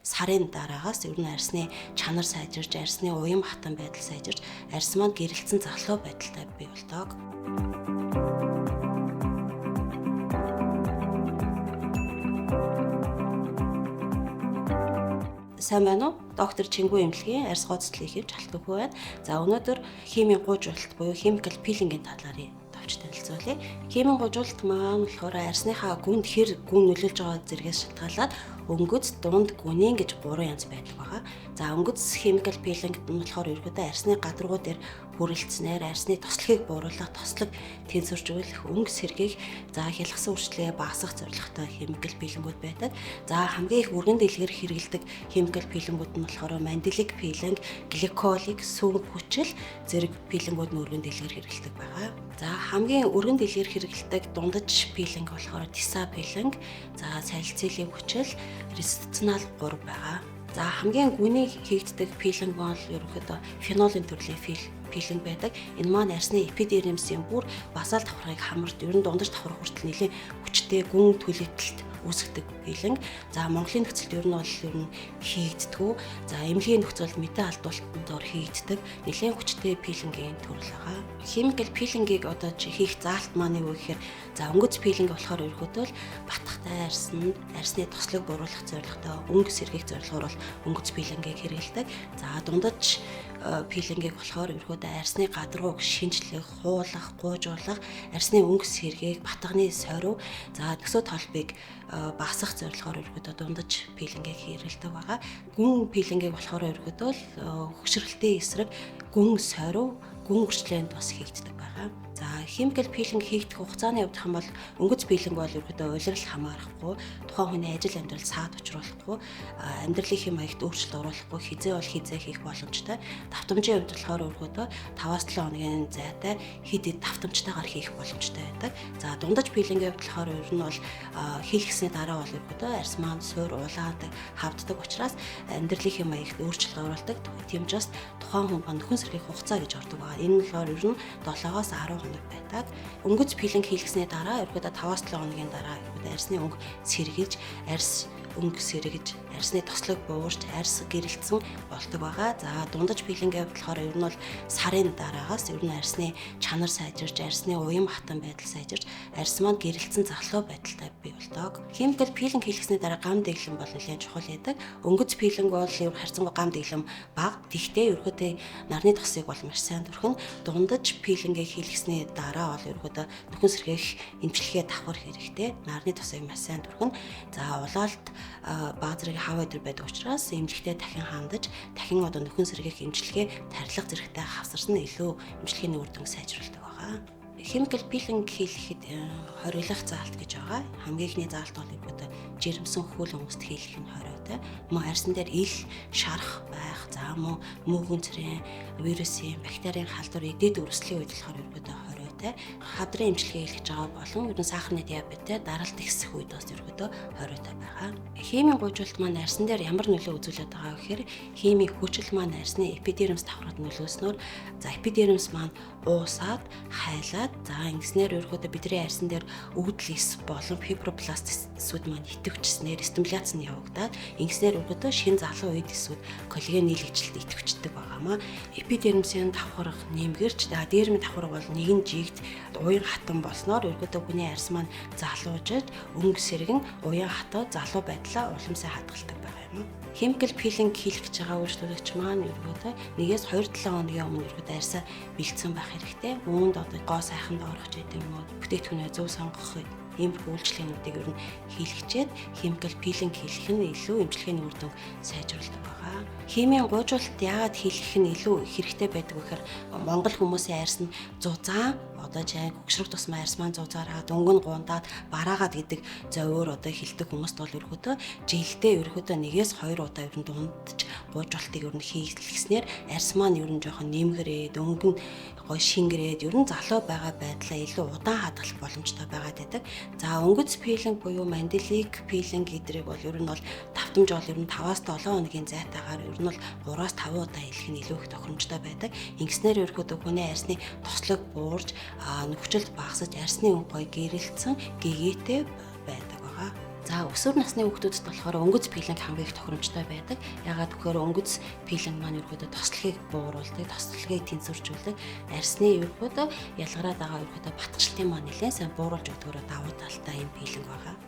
Сарын дараагаас ер нь арсны чанар сайжирч, арсны уян хатан байдал сайжирч, арс маань гэрэлтсэн залуу байдалтай бий болдог. Сайн байна уу? Доктор Чингүү эмнэлгийн арс гоцлыг хийвч алтгүйгүй байна. За өнөөдөр химийн гуйжуулалт буюу chemical peeling-ийн талаар товч танилцуулъя. Химийн гуйжуулалт маань болохоор арсныхаа гүнд гүн нөлөөлж байгаа зэрэгээс шалтгаалаад өнгөц, дунд, гүнийн гэж 3 янз байдаг байгаа. За өнгөц chemical peeling нь болохоор ерөөдөө арсны гадаргуу дээр хүрэлцснээр арсны тослохыг бууруулах, тослог тэнцвэржүүлэх, өнгө сэргийг хялгасан үрчлээ багасгах зорилготой chemical peeling-үүд байдаг. За хамгийн их өргөн дэлгэр хэрэглэдэг chemical peeling-үүд нь болохоор mandelic peeling, glycolic, сүм хүчил зэрэг peeling-үүд нь өргөн дэлгэр хэрэглэдэг байгаа. За хамгийн өргөн дэлгэр хэрэглэдэг дундаж peeling болохоор TISA peeling, салицилын хүчил, ресцинал 3 байгаа. За хамгийн гүний хийгддэг peeling бол ерөнхийдөө фенолийн төрлийн peeling байдаг. Энэ маань арсны эпидермисийн бүр басаал давхаргыг хамарч ер нь дундаж давхар хүртэл нэлээд хүчтэй гүн төлөвлөлт үүсгдэг peeling. За Монголын нөхцөлд ер нь хийгддэг. За эмнэлгийн нөхцөлд мэдээ алдуулалтанд ор хийгддэг нэлээд хүчтэй peeling-ийн төрөл байгаа. Chemical peeling-ийг одоо хийх заалт маань юу гэхээр өнгөц peeling болохоор ерөөдөө л батхтай арсны тослог бууруулах зорилготой өнгө сэргийг зорилгоор бол өнгөц peeling-ийг хэрэглэдэг. За дундаж peeling-ийг болохоор ерөөдөө арсны гадаргууг шинжлэх, хуулах, гуйжуулах, арсны өнгө сэргийг, батганы сорив, төсөө толбыг багасгах зорилгоор ерөөдөө дундаж peeling-ийг хэрэглэдэг байгаа. Гүн peeling-ийг болохоор ерөөдөө л хөшрөлтийн эсрэг гүн сорив, гүн үрчлээнд бас хийгддэг байгаа. За chemical peeling хийгдэх хугацааны хувьд бол өнгөц peeling бол ерөөдөө улирал хамаарахгүй, тухайн хүний ажил амьдрал саад учруулахгүй, амьдралын хэм маягт өөрчлөлт оруулахгүй, хизээ хийх боломжтой. Давтамжийн хувьд болохоор ерөөдөө 5-7 хоногийн зайтай хэд давтамжтайгаар хийх боломжтой байдаг. За дундаж peeling-ийн хувьд болохоор ер нь бол хийлгэсний дараа бол ерөөдөө арс маань суур улаандаг, хавддаг учраас амьдралын хэм маягт өөрчлөлт оруулдаг. Тиймээс тухайн хүн нөхөн сэргийн хугацаа гэж ордог байгаа. Энэ нь болохоор ер нь 7-оос 10 хоног байдаг. Өнгөц peeling хийлгэсний дараа ерөөдөө 5-7 хоногийн дараа ерөөдөө арсны өнгө сэргийж, арсны тослог буурч, арс гэрэлтсэн болдог байгаа. За дундаж peeling-ийн хувьд болохоор ер нь бол сарын дараагаас ер нь арсны чанар сайжирч, арсны уян хатан байдал сайжирч, арс маань гэрэлтсэн залуу байдалтай бий болдог. Chemical peeling хийлгэсний дараа гам дэглэм бол нэлээд чухал байдаг. Өнгөц peeling бол харьцангуй гам дэглэм бага. Тэгтээ ерөөдөө нарны тосыг бол маш сайн төрхөн. Дундаж peeling-ийг хийлгэсний дараа бол ерөөдөө нөхөн сэргээх эмчилгээ давхар хэрэгтэй. Нарны тосыг маш сайн төрхөн. За улаалт бага зэрэг хав өдр байдаг учраас эмчилгээтэй дахин одоо нөхөн сэргээх эмчилгээ тарилга зэрэгтэй хавсарсан илүү эмчилгээний үр дүн сайжруулдаг байгаа. Chemical peeling хийлгэхэд хориглох заалт гэж байгаа. Хамгийн ихний заалт бол ерөөдөө жирэмсэн хөл хүмүүст хийлгэх нь хориотой. Мөн арсан дээр ил, шарах байх, мөөгөн цэрэн, вирусын, бактерийн халдвар эдээд өрсөлийн үед болохоор ерөөдөө хориотой. Хадрын эмчилгээ хийлгэж байгаа болон ерөн сахарны диабеттэй даралт ихсэх үед бас ерөөдөө хориотой байгаа. Химийн гуйжуулалт маань арсан дээр ямар нөлөө үзүүлээд байгаа гэхээр химийн хүчил маань арсны эпидермис давхраад нөлөөснөөр эпидермис маань уусаад, хайлаад ингэснээр ерөөдөө бидний арсан дээр өвдөлс болон фибробластсүүд маань идэвхжснээр стимуляц нь явагдаад ингэснээр ерөөдөө шинэ залуу үед эсвүүд коллаген нийлэгчлэлт идэвхждэг байгаамаа. Эпидермисийн давхарга нэмгэрч дермийн давхарга бол нэгэн жигт уян хатан болсноор ерөөдөө хүний арс маань залуужиж өнгө сэргэн уян хатаа залуу байдлаа уламжлан хадгалдаг байгаа юм. Chemical peeling хийлгэж байгаа үйлчлүүлэгч маань ерөөдөө 1-2-7 хоногийн өмнө ерөөдөө арсаа бэлдсэн байх хэрэгтэй. Үүнд одоо гоо сайханд орох гэдэг юм уу, бүтээгдэхүүнээ зөв сонгох иймэрхүү үйлчлэгнүүдийг ер нь хийлгэчээд chemical peeling хийлгэх нь илүү эмчилгээний үр дүн сайжруулдаг байгаа. Химийн гуйжуулалт яагаад хийлгэх нь илүү хэрэгтэй байдаг вэ гэхээр Монгол хүмүүсийн арс нь зузаан хөгшрөх тусмаа арс маань зузаараад өнгө нь гундаад бараагаад гэдэг зовёор хэлдэг хүмүүст бол ерөөдөө жилдээ ерөөдөө 1-2 удаа ер нь дундаж гуйжуулалтыг ер нь хийлгэснээр арс маань ер нь жоохон нэмгэрээд өнгө нь гой шингэрээд ер нь залуу байгаа байдлаа илүү удаан хадгалах боломжтой байгаад байдаг. За өнгөц peeling буюу mandelic peeling гэдрэг бол ер нь бол давтамж бол ер нь 5-7 хоногийн зайтаагаар ер нь бол 3-5 удаа хийлгэх нь илүү их тохиромжтой байдаг. Ингэснээр ерөөдөө хүний арсны тослог буурж, нөхцөлд багасж арсны өнгө гой гэрэлтсэн, гэгээтэй байдаг байгаа. За өсвөр насны хүүхдүүдэд болохоор өнгөц пилинг хамгийн их тохиромжтой байдаг. Ягаад гэхээр өнгөц пилинг маань ерөөдөө тослогийг бууруулдаг, тослогийг тэнцвэржүүлдэг. Арсны ерөөдөө ялгараад байгаа ерөөдөө батгчлалтын маань нэлээд сайн бууруулж өгдөгөөр давуу талтай юм пилинг байгаа.